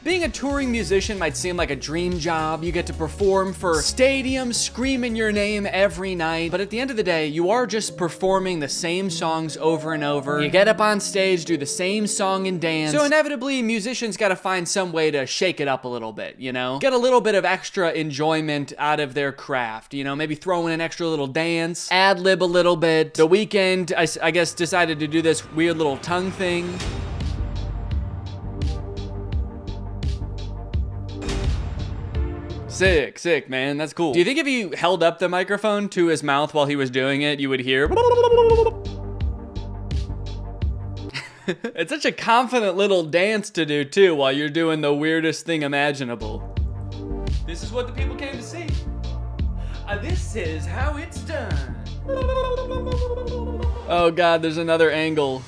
Being a touring musician might seem like a dream job. You get to perform for stadiums, screaming your name every night. But at the end of the day, you are just performing the same songs over and over. You get up on stage, do the same song and dance. So inevitably, musicians gotta find some way to shake it up a little bit, you know? Get a little bit of extra enjoyment out of their craft, you know? Maybe throw in an extra little dance, ad-lib a little bit. The Weeknd, I guess, decided to do this weird little tongue thing. Sick, man. That's cool. Do you think if he held up the microphone to his mouth while he was doing it, you would hear? It's such a confident little dance to do, too, while you're doing the weirdest thing imaginable. This is what the people came to see. This is how it's done. Oh, God, there's another angle.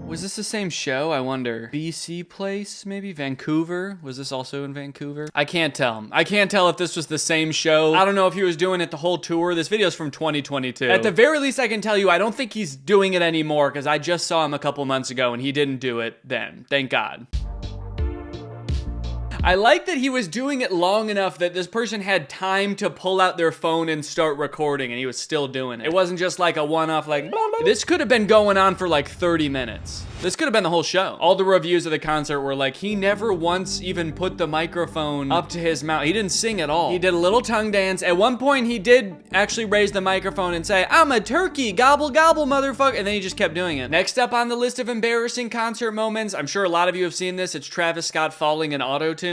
Was this the same show? I wonder. BC place, maybe? Vancouver? Was this also in Vancouver? I can't tell. I can't tell if this was the same show. I don't know if he was doing it the whole tour. This video's from 2022. At the very least, I can tell you, I don't think he's doing it anymore because I just saw him a couple months ago and he didn't do it then. Thank God. I like that he was doing it long enough that this person had time to pull out their phone and start recording, and he was still doing it. It wasn't just like a one-off, like, blah, blah. This could have been going on for like 30 minutes. This could have been the whole show. All the reviews of the concert were like, he never once even put the microphone up to his mouth. He didn't sing at all. He did a little tongue dance. At one point, he did actually raise the microphone and say, "I'm a turkey, gobble, gobble, motherfucker," and then he just kept doing it. Next up on the list of embarrassing concert moments, I'm sure a lot of you have seen this, it's Travis Scott falling in auto-tune.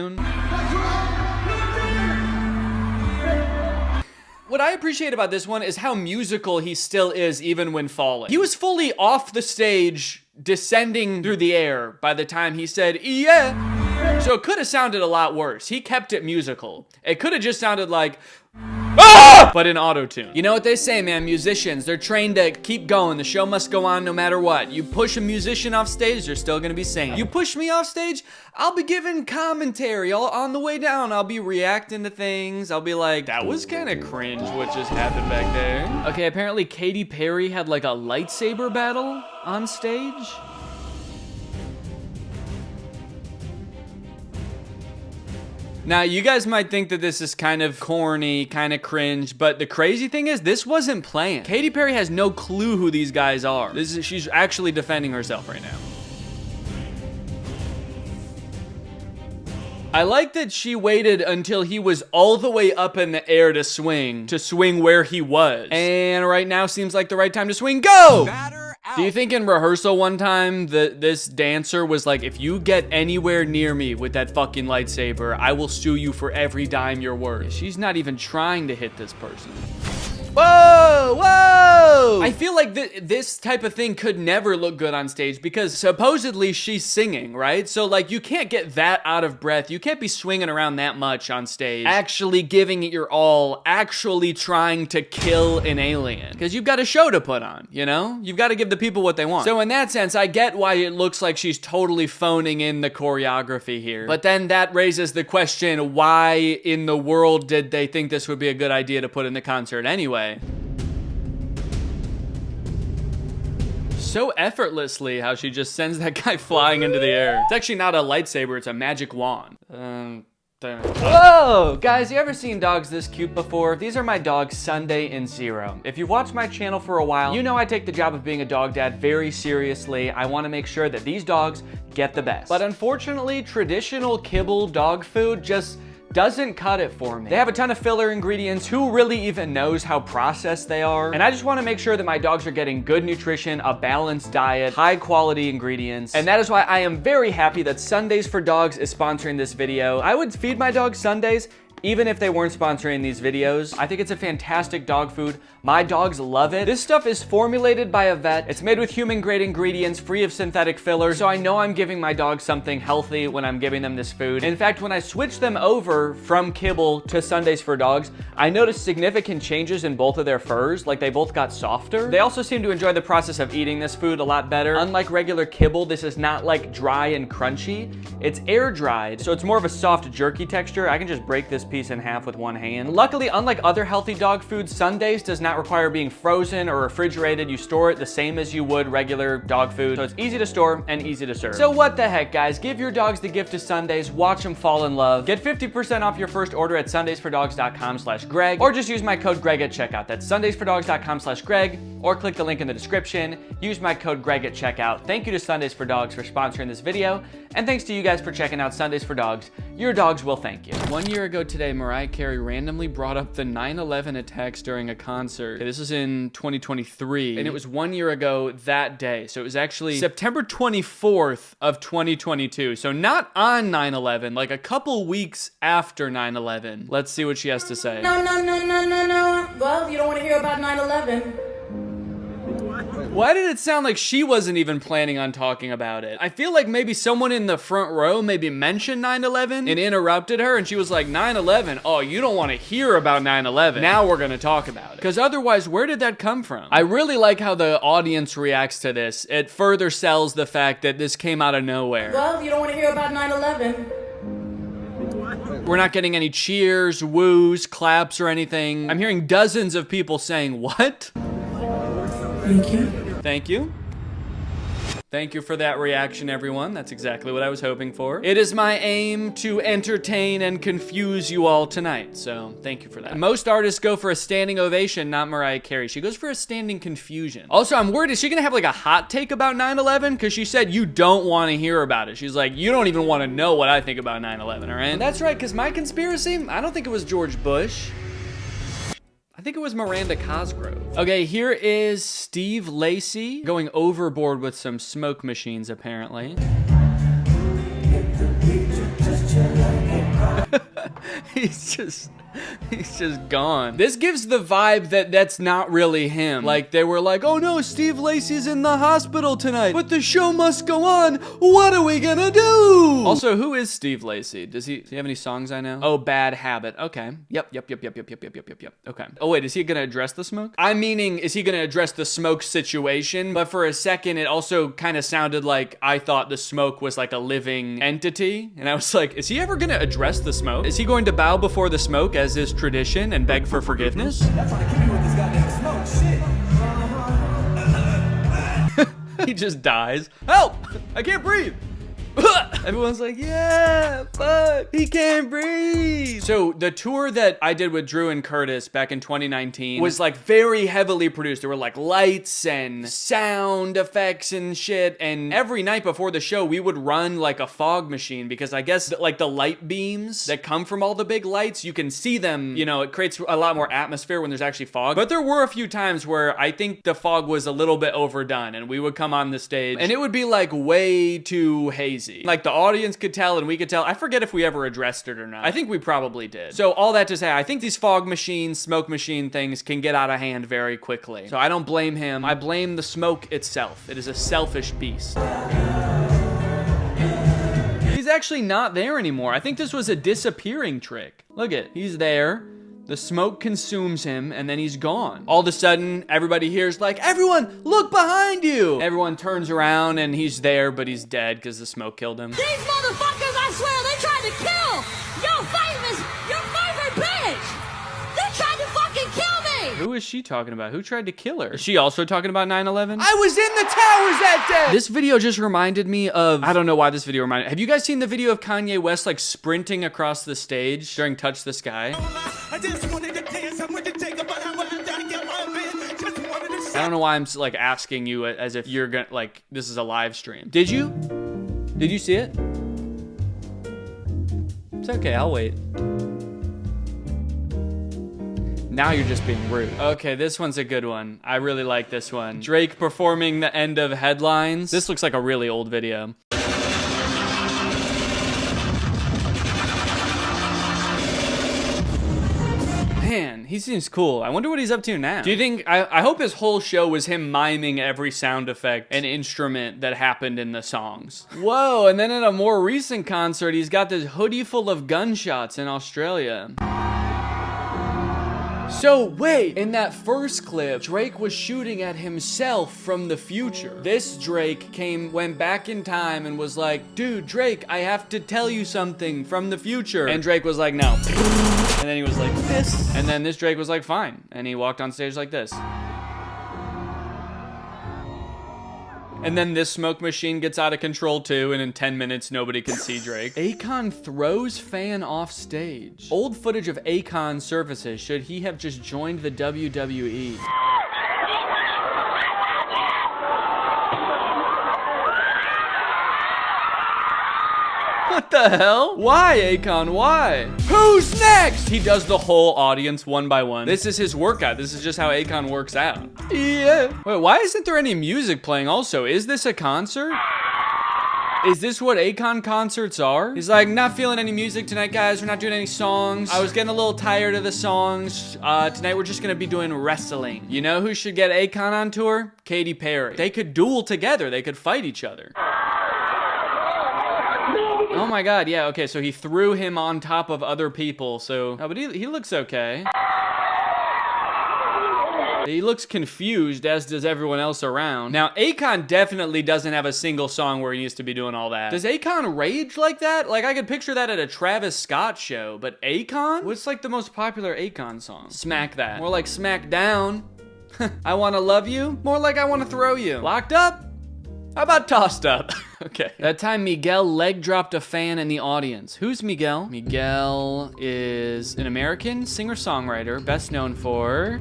What I appreciate about this one is how musical he still is even when falling. He was fully off the stage, descending through the air by the time he said, "Yeah." So it could have sounded a lot worse. He kept it musical. It could have just sounded like, "Ah!" but in auto-tune. You know what they say, man, musicians, they're trained to keep going. The show must go on no matter what. You push a musician off stage, they're still gonna be singing. You push me off stage, I'll be giving commentary. On the way down, I'll be reacting to things. I'll be like, that was kind of cringe what just happened back there. Okay, apparently Katy Perry had like a lightsaber battle on stage. Now, you guys might think that this is kind of corny, kind of cringe, but the crazy thing is, this wasn't planned. Katy Perry has no clue who these guys are. She's actually defending herself right now. I like that she waited until he was all the way up in the air to swing where he was. And right now seems like the right time to swing. Go! Do you think in rehearsal one time this dancer was like, if you get anywhere near me with that fucking lightsaber, I will sue you for every dime you're worth? She's not even trying to hit this person. Whoa, whoa! I feel like this type of thing could never look good on stage because supposedly she's singing, right? So like you can't get that out of breath. You can't be swinging around that much on stage, actually giving it your all, actually trying to kill an alien. Because you've got a show to put on, you know? You've got to give the people what they want. So in that sense, I get why it looks like she's totally phoning in the choreography here. But then that raises the question, why in the world did they think this would be a good idea to put in the concert anyway? So effortlessly how she just sends that guy flying into the air. It's actually not a lightsaber, it's a magic wand. Whoa! Guys, you ever seen dogs this cute before? These are my dogs, Sunday and Zero. If you've watched my channel for a while, you know I take the job of being a dog dad very seriously. I want to make sure that these dogs get the best. But unfortunately, traditional kibble dog food just doesn't cut it for me. They have a ton of filler ingredients. Who really even knows how processed they are? And I just want to make sure that my dogs are getting good nutrition, a balanced diet, high quality ingredients. And that is why I am very happy that Sundays for Dogs is sponsoring this video. I would feed my dogs Sundays even if they weren't sponsoring these videos. I think it's a fantastic dog food. My dogs love it. This stuff is formulated by a vet. It's made with human-grade ingredients, free of synthetic fillers, so I know I'm giving my dogs something healthy when I'm giving them this food. In fact, when I switched them over from kibble to Sundays for Dogs, I noticed significant changes in both of their furs, like they both got softer. They also seem to enjoy the process of eating this food a lot better. Unlike regular kibble, this is not like dry and crunchy. It's air dried, so it's more of a soft jerky texture. I can just break this piece in half with one hand. Luckily, unlike other healthy dog foods, Sundays does not require being frozen or refrigerated. You store it the same as you would regular dog food, so it's easy to store and easy to serve. So what the heck, guys? Give your dogs the gift of Sundays. Watch them fall in love. Get 50% off your first order at sundaysfordogs.com/Greg, or just use my code Greg at checkout. That's sundaysfordogs.com/Greg, or click the link in the description. Use my code Greg at checkout. Thank you to Sundays for Dogs for sponsoring this video, and thanks to you guys for checking out Sundays for Dogs. Your dogs will thank you. 1 year ago today, Mariah Carey randomly brought up the 9/11 attacks during a concert. Okay, this was in 2023, and it was 1 year ago that day. So it was actually September 24th of 2022. So not on 9/11, like a couple weeks after 9/11. Let's see what she has to say. No. Well, you don't want to hear about 9/11. Why did it sound like she wasn't even planning on talking about it? I feel like maybe someone in the front row maybe mentioned 9/11 and interrupted her, and she was like, 9/11? Oh, you don't want to hear about 9/11. Now we're going to talk about it. Because otherwise, where did that come from? I really like how the audience reacts to this. It further sells the fact that this came out of nowhere. Well, you don't want to hear about 9/11. We're not getting any cheers, woos, claps, or anything. I'm hearing dozens of people saying, what? Thank you. Thank you. Thank you for that reaction, everyone. That's exactly what I was hoping for. It is my aim to entertain and confuse you all tonight, so thank you for that. Most artists go for a standing ovation, not Mariah Carey. She goes for a standing confusion. Also, I'm worried, is she gonna have like a hot take about 9/11? Because she said you don't want to hear about it. She's like, you don't even want to know what I think about 9/11, all right? And that's right, because my conspiracy, I don't think it was George Bush. I think it was Miranda Cosgrove. Okay, here is Steve Lacy going overboard with some smoke machines, apparently. He's just gone. This gives the vibe that that's not really him. Like they were like, oh no, Steve Lacy's in the hospital tonight, but the show must go on. What are we gonna do? Also, who is Steve Lacy? Does he have any songs I know? Oh, Bad Habit. Okay. Yep. Okay. Oh wait, is he gonna address the smoke? I'm meaning, is he gonna address the smoke situation? But for a second, it also kind of sounded like I thought the smoke was like a living entity. And I was like, is he ever gonna address the smoke? Is he going to bow before the smoke as is tradition and beg for forgiveness? He just dies. Help! I can't breathe. Everyone's like, yeah, fuck, he can't breathe. So the tour that I did with Drew and Curtis back in 2019 was like very heavily produced. There were like lights and sound effects and shit. And every night before the show, we would run like a fog machine because I guess like the light beams that come from all the big lights, you can see them, you know, it creates a lot more atmosphere when there's actually fog. But there were a few times where I think the fog was a little bit overdone and we would come on the stage and it would be like way too hazy. Like the audience could tell and we could tell. I forget if we ever addressed it or not. I think we probably did. So all that to say, I think these fog machines, smoke machine things can get out of hand very quickly. So I don't blame him. I blame the smoke itself. It is a selfish beast. He's actually not there anymore. I think this was a disappearing trick. Look at, he's there. The smoke consumes him, and then he's gone. All of a sudden, everybody hears like, everyone, look behind you! Everyone turns around, and he's there, but he's dead because the smoke killed him. These motherfuckers, I swear, they tried to kill your favorite bitch! They tried to fucking kill me! Who is she talking about? Who tried to kill her? Is she also talking about 9/11? I was in the towers that day! This video just reminded me of, I don't know why this video reminded, have you guys seen the video of Kanye West like sprinting across the stage during Touch the Sky? I don't know why I'm like asking you as if you're gonna, like, this is a live stream. Did you? Did you see it? It's okay, I'll wait. Now you're just being rude. Okay, this one's a good one. I really like this one. Drake performing the end of Headlines. This looks like a really old video. Man, he seems cool. I wonder what he's up to now. Do you think, I hope his whole show was him miming every sound effect and instrument that happened in the songs. Whoa, and then at a more recent concert, he's got this hoodie full of gunshots in Australia. So wait, in that first clip, Drake was shooting at himself from the future. This Drake went back in time and was like, dude, Drake, I have to tell you something from the future. And Drake was like, no. And then he was like, this. And then this Drake was like, fine. And he walked on stage like this. And then this smoke machine gets out of control too, and in 10 minutes, nobody can see Drake. Akon throws fan off stage. Old footage of Akon surfaces. Should he have just joined the WWE? What the hell? Why, Akon? Why? Who's next? He does the whole audience one by one. This is his workout. This is just how Akon works out. Yeah. Wait, why isn't there any music playing also? Is this a concert? Is this what Akon concerts are? He's like, not feeling any music tonight, guys. We're not doing any songs. I was getting a little tired of the songs. Tonight we're just gonna be doing wrestling. You know who should get Akon on tour? Katy Perry. They could duel together. They could fight each other. Oh my God, yeah, okay, so he threw him on top of other people, so... Oh, but he looks okay. He looks confused, as does everyone else around. Now, Akon definitely doesn't have a single song where he needs to be doing all that. Does Akon rage like that? Like, I could picture that at a Travis Scott show, but Akon? What's like the most popular Akon song? Smack That. More like Smack Down. I Wanna Love You? More like I Wanna Throw You. Locked Up? How about Tossed Up? Okay. That time Miguel leg dropped a fan in the audience. Who's Miguel? Miguel is an American singer-songwriter, best known for...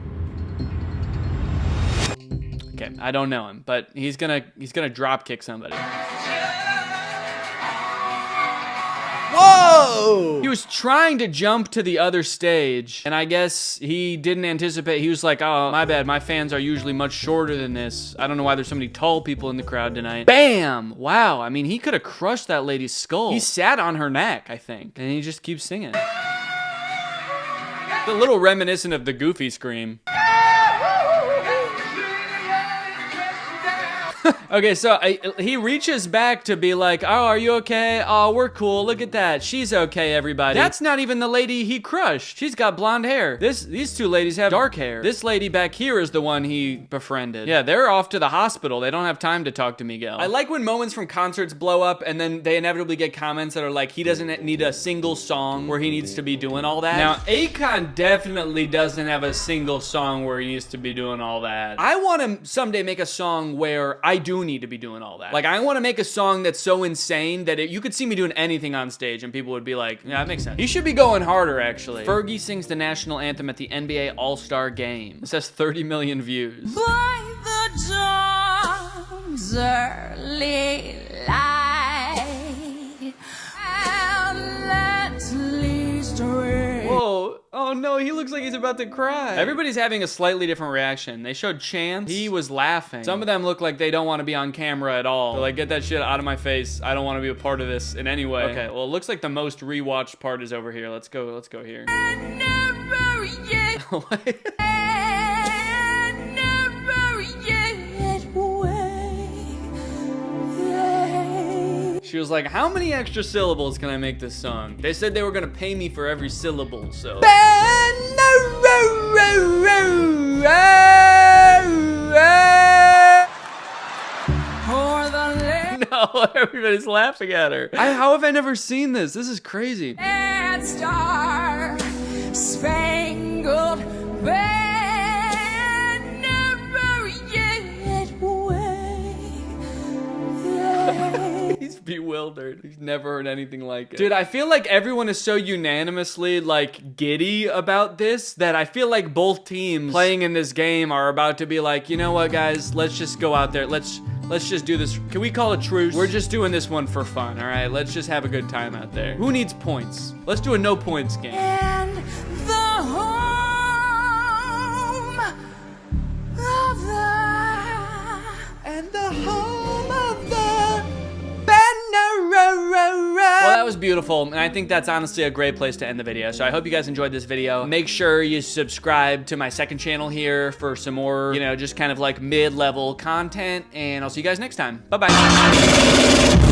Okay, I don't know him, but he's gonna drop kick somebody. Whoa! He was trying to jump to the other stage, and I guess he didn't anticipate. He was like, oh, my bad. My fans are usually much shorter than this. I don't know why there's so many tall people in the crowd tonight. Bam! Wow, I mean, he could have crushed that lady's skull. He sat on her neck, I think, and he just keeps singing. A little reminiscent of the Goofy scream. Okay, so he reaches back to be like, oh, are you okay? Oh, we're cool. Look at that. She's okay, everybody. That's not even the lady he crushed. She's got blonde hair. These two ladies have dark hair. This lady back here is the one he befriended. Yeah, they're off to the hospital. They don't have time to talk to Miguel. I like when moments from concerts blow up and then they inevitably get comments that are like, he doesn't need a single song where he needs to be doing all that. Now, Akon definitely doesn't have a single song where he needs to be doing all that. I want to someday make a song where I do need to be doing all that. Like, I want to make a song that's so insane that you could see me doing anything on stage and people would be like, yeah, that makes sense. He should be going harder, actually. Fergie sings the national anthem at the NBA All-Star Game. This has 30 million views. By the dawn's early light, and let's least ring. Whoa. Oh no, he looks like he's about to cry. Everybody's having a slightly different reaction. They showed Chance. He was laughing. Some of them look like they don't want to be on camera at all. They're like, get that shit out of my face. I don't want to be a part of this in any way. Okay, well, it looks like the most rewatched part is over here. Let's go here. Never yet. Never yet wait. She was like, how many extra syllables can I make this song? They said they were gonna pay me for every syllable, so. No, everybody's laughing at her. How have I never seen this? This is crazy. And Star Spangled Banner, never yet wait. He's bewildered. He's never heard anything like it. Dude, I feel like everyone is so unanimously like giddy about this that I feel like both teams playing in this game are about to be like, you know what, guys? Let's just go out there. Let's just do this. Can we call a truce? We're just doing this one for fun, all right? Let's just have a good time out there. Who needs points? Let's do a no points game. And the home of the banner. Well, that was beautiful, and I think that's honestly a great place to end the video. So I hope you guys enjoyed this video. Make sure you subscribe to my second channel here for some more, you know, just kind of like mid-level content, and I'll see you guys next time. Bye-bye.